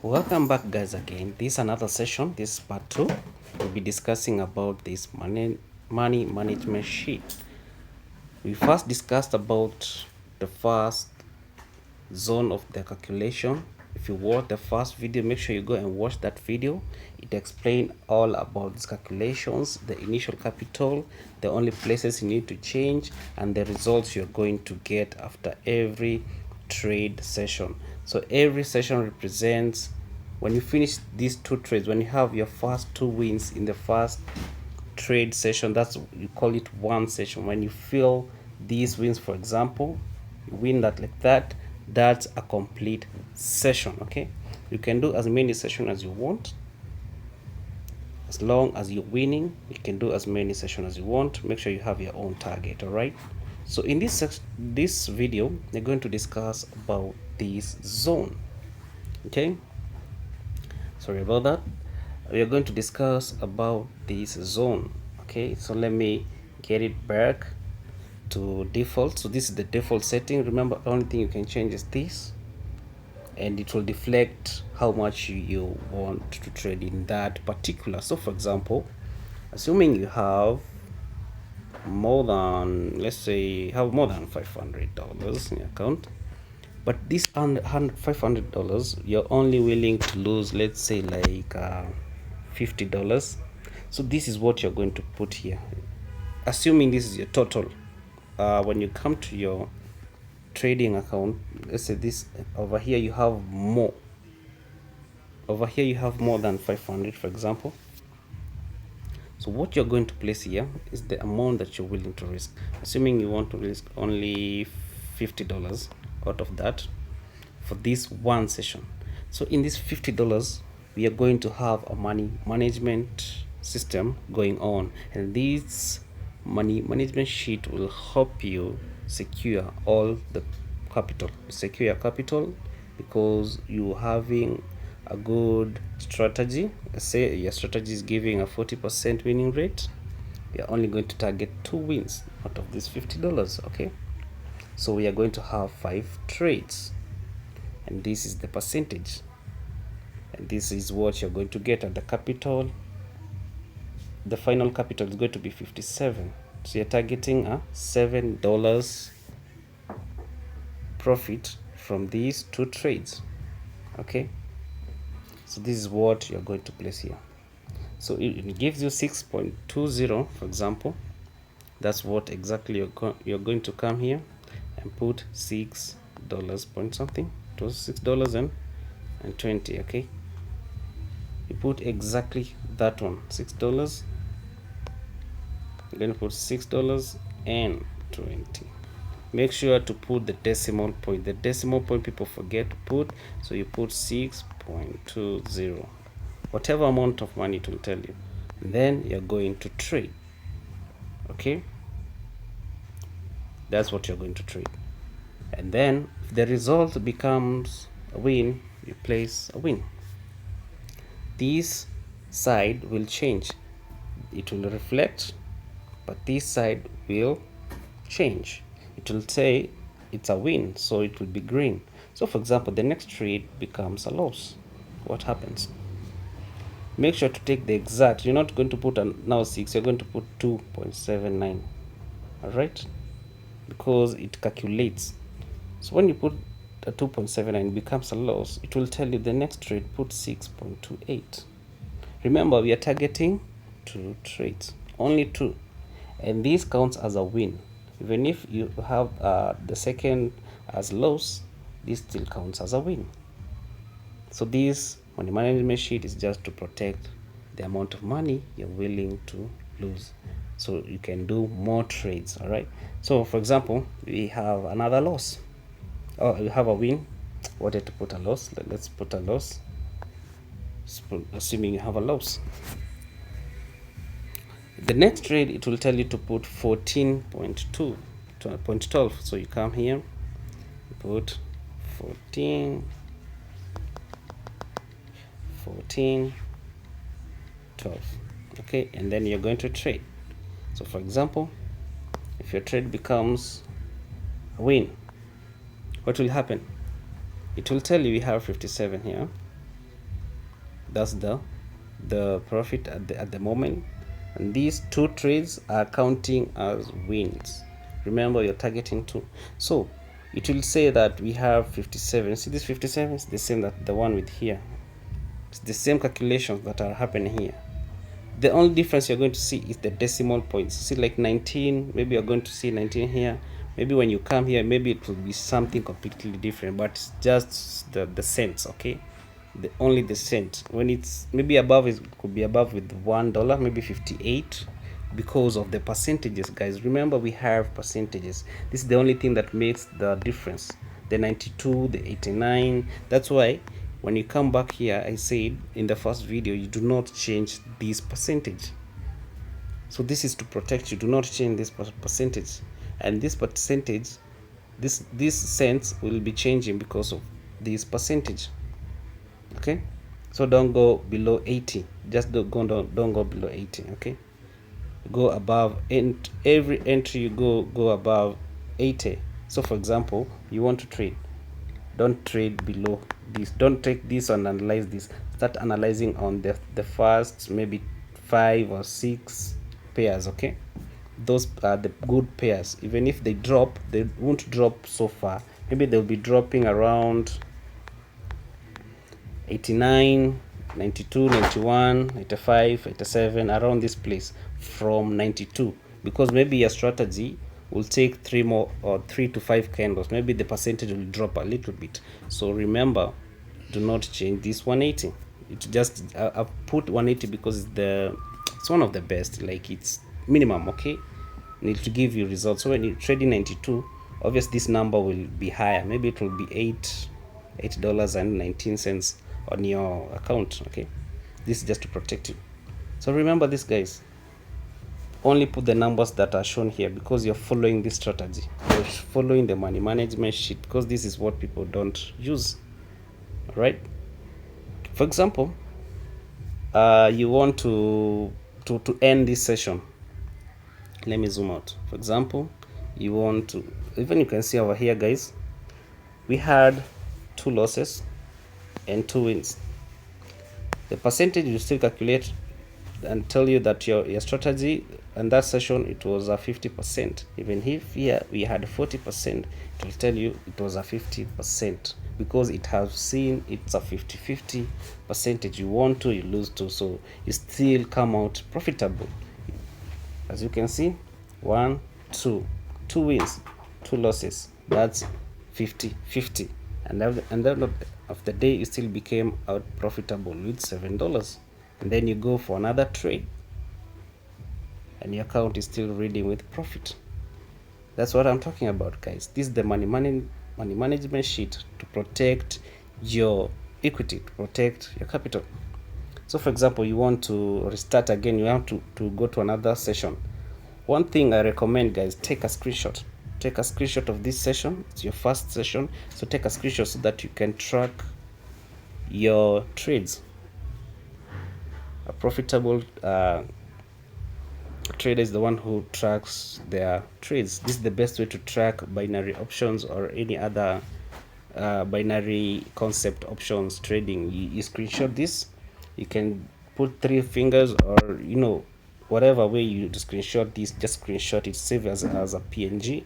Welcome back, guys. Again, this is another session. This is part 2. We'll be discussing about this money management sheet. We first discussed about the first zone of the calculation. If you watch the first video, make sure you go and watch that video. It explains all about these calculations, the initial capital, the only places you need to change, and the results you're going to get after every trade session. So every session represents, when you finish these two trades, when you have your first two wins in the first trade session, that's, you call it one session. When you fill these wins, for example, you win that like that, that's a complete session. Okay, you can do as many sessions as you want. As long as you're winning, you can do as many sessions as you want. Make sure you have your own target. All right, so in this video, we're going to discuss about this zone. Okay, sorry about that. We are going to discuss about this zone. Okay, so let me get it back to default. So this is the default setting. Remember, the only thing you can change is this, and it will deflect how much you want to trade in that particular. So for example, assuming you have more than, let's say, have more than $500 in your account, but this $500 you're only willing to lose, let's say, like $50. So this is what you're going to put here, assuming this is your total. When you come to your trading account, let's say this over here, you have more. Over here you have more than 500, for example. So what you're going to place here is the amount that you're willing to risk, assuming you want to risk only $50 out of that for this one session. So in this $50, we are going to have a money management system going on, and this money management sheet will help you secure all the capital. Secure your capital because you're having a good strategy. Say your strategy is giving a 40% winning rate. You're only going to target 2 wins out of this $50. Okay, so we are going to have 5 trades, and this is the percentage, and this is what you're going to get at the capital. The final capital is going to be 57, so you're targeting a $7 profit from these 2 trades. Okay, so this is what you're going to place here. So it gives you 6.20, for example. That's what exactly you're going to come here and put $6 point something. It was $6.20. Okay, you put exactly that one, $6. You're going to put $6.20. Make sure to put the decimal point. The decimal point people forget to put, so you put 6.20, whatever amount of money it will tell you. And then you're going to trade. Okay, that's what you're going to trade. And then if the result becomes a win, you place a win. This side will change, it will reflect, but this side will change. It will say it's a win, so it will be green. So for example, the next trade becomes a loss. What happens? Make sure to take the exact. You're not going to put now 6, you're going to put 2.79. all right, because it calculates. So when you put a 2.79, it becomes a loss. It will tell you the next trade, put 6.28. Remember, we are targeting 2 trades, only 2, and this counts as a win. Even if you have the second as loss, this still counts as a win. So this money management sheet is just to protect the amount of money you're willing to lose, so you can do more trades. All right, so for example, we have another loss. Oh, you have a win. Wanted to put a loss. Let's put a loss, assuming you have a loss. The next trade, it will tell you to put 14.12. So you come here, you put 14, 12. Okay, and then you're going to trade. So for example, if your trade becomes a win, what will happen? It will tell you we have 57 here. That's the profit at the moment, and these two trades are counting as wins. Remember, you're targeting two. So it will say that we have 57. See this 57 is the same that the one with here. It's the same calculations that are happening here. The only difference you're going to see is the decimal points. See, like 19, maybe you're going to see 19 here. Maybe when you come here, maybe it will be something completely different, but it's just the cents. Okay, only the cent. When it's maybe above, it could be above with $1, maybe 58, because of the percentages, guys. Remember, we have percentages. This is the only thing that makes the difference. The 92, the 89. That's why when you come back here, I said in the first video, you do not change this percentage. So this is to protect you. Do not change this percentage, and this percentage, this cents will be changing because of this percentage. Okay, so don't go below 80. Just don't go below 80. Okay, go above, and every entry you go above 80. So for example, you want to trade, don't trade below this. Don't take this and analyze this. Start analyzing on the first maybe 5 or 6 pairs. Okay, those are the good pairs. Even if they drop, they won't drop so far. Maybe they'll be dropping around 89, 92, 91, 85, 87, around this place from 92, because maybe your strategy will take 3 more or 3 to 5 candles. Maybe the percentage will drop a little bit. So remember, do not change this 180. It just I've put 180 because it's one of the best, like it's minimum. Okay, need to give you results. So when you trade in 92, obviously this number will be higher. Maybe it will be $8.19 on your account. Okay, this is just to protect you. So remember this, guys. Only put the numbers that are shown here because you're following this strategy. You're following the money management sheet, because this is what people don't use. All right, for example, you want to end this session. Let me zoom out. For example, you want to, even you can see over here, guys, we had 2 losses and 2 wins. The percentage you still calculate and tell you that your strategy in that session, it was a 50%. Even if here we had 40%, it will tell you it was a 50%, because it has seen it's a 50-50 percentage. You want to, you lose to, so you still come out profitable. As you can see, 1, 2 wins, 2 losses. That's 50-50, and at the end of the day, you still became out profitable with $7. And then you go for another trade, and your account is still reading with profit. That's what I'm talking about, guys. This is the money management sheet to protect your equity, to protect your capital. So for example, you want to restart again, you want to go to another session. One thing I recommend, guys, take a screenshot. Take a screenshot of this session. It's your first session, so take a screenshot so that you can track your trades. A profitable trader is the one who tracks their trades. This is the best way to track binary options or any other binary concept options trading. You screenshot this. You can put 3 fingers, or whatever way you screenshot this, just screenshot it, save as a PNG,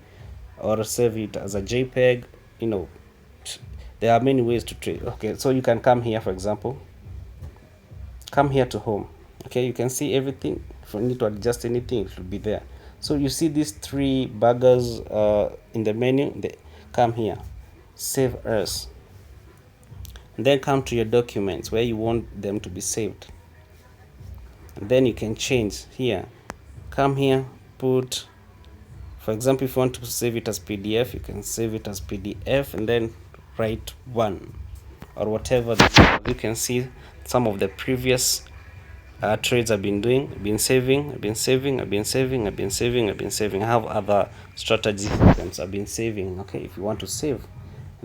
or save it as a JPEG. There are many ways to trade. Okay, so you can come here, for example, come here to home. Okay, you can see everything. If you need to adjust anything, it will be there. So you see these 3 burgers in the menu. Come here, save as, and then come to your documents where you want them to be saved, and then you can change here. Come here, put, for example, if you want to save it as PDF, you can save it as PDF and then write 1 or whatever. You can see some of the previous trades I've been doing. I've been saving. I have other strategy items I've been saving. Okay, if you want to save,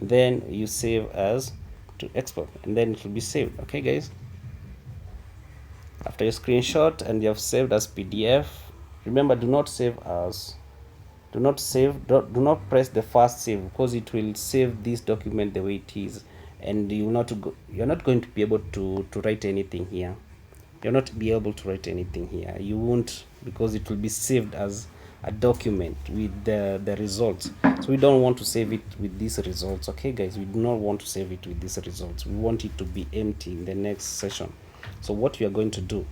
then you save as to export, and then it will be saved. Okay, guys, after you screenshot and you have saved as PDF, remember, do not press the first save, because it will save this document the way it is, and you're not going to be able to write anything here. You'll not be able to write anything here. You won't, because it will be saved as a document with the results. So we don't want to save it with these results. Okay guys, we do not want to save it with these results. We want it to be empty in the next session. So what we are going to do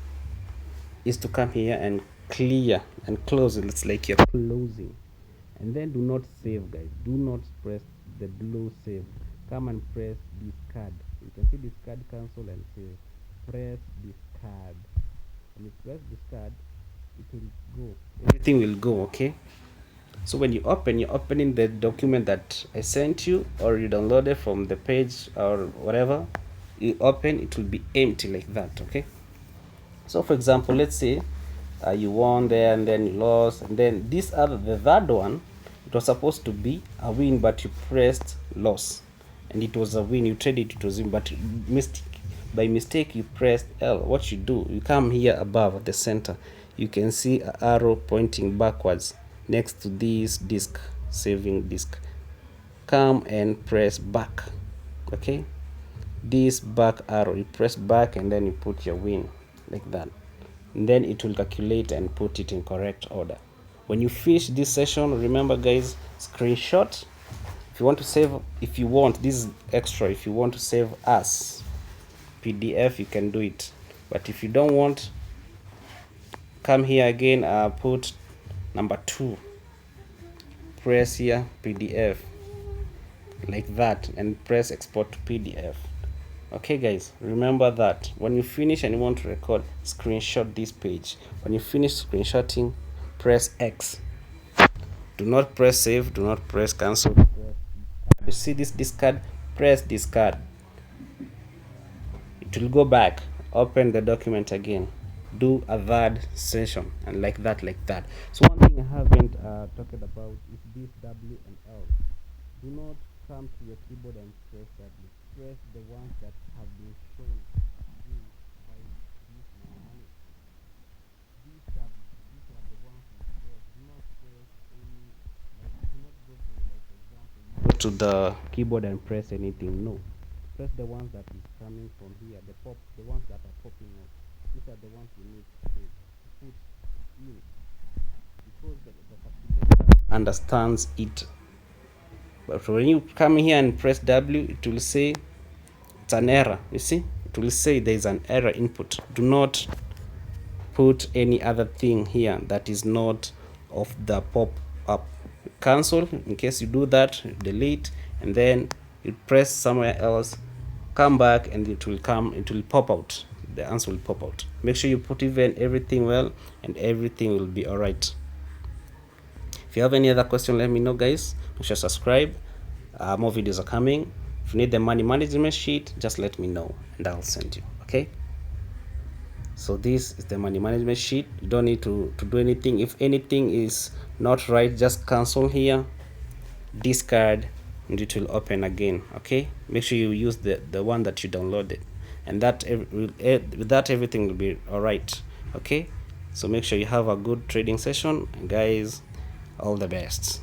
is to come here and clear and close it. It's like you're closing, and then do not save guys. Do not press the blue save. Come and press discard. You can see discard, cancel, and save. Press discard. When you press discard, it will go. Everything will go. Okay, so when you open, you're opening the document that I sent you, or you downloaded from the page or whatever. You open, it will be empty like that. Okay, so for example, let's say you won there and then you lost, and then this other, the third one, it was supposed to be a win, but you pressed loss, and it was a win. You traded, it was win, but by mistake you pressed L. What you do, you come here above at the center, you can see an arrow pointing backwards next to this disk, saving disk. Come and press back. Okay, this back arrow, you press back and then you put your win like that, and then it will calculate and put it in correct order. When you finish this session, remember guys, screenshot. If you want to save, if you want, this is extra, if you want to save as PDF, you can do it, but if you don't want, come here again, put number 2, press here PDF like that, and press export to PDF. Okay guys, remember that when you finish and you want to record, screenshot this page. When you finish screenshotting, press X. Do not press save, do not press cancel. You see this discard, press discard. It will go back. Open the document again, do a third session, and like that. So one thing I haven't talked about is this W and L. Do not come to your keyboard and press W. Press the ones that have been shown by this money. These W, these are the ones you press. Do not press any, like, do not go to, like, for example, go to the keyboard and press anything. No, press the ones that is coming from here, the ones that are popping up. These are the ones you need to put in, because the calculator understands it. But when you come here and press W, it will say it's an error. You see, it will say there is an error input. Do not put any other thing here that is not of the pop up. Cancel. In case you do that, delete, and then you press somewhere else, come back, and it will pop out. The answer will pop out. Make sure you put even everything well, and everything will be all right. If you have any other question, let me know guys. Make sure to subscribe. More videos are coming. If you need the money management sheet, just let me know and I'll send you. Okay, so this is the money management sheet. You don't need to do anything. If anything is not right, just cancel here, discard, and it will open again. Okay, make sure you use the one that you downloaded, and that with that everything will be all right. Okay, so make sure you have a good trading session, and guys, all the best.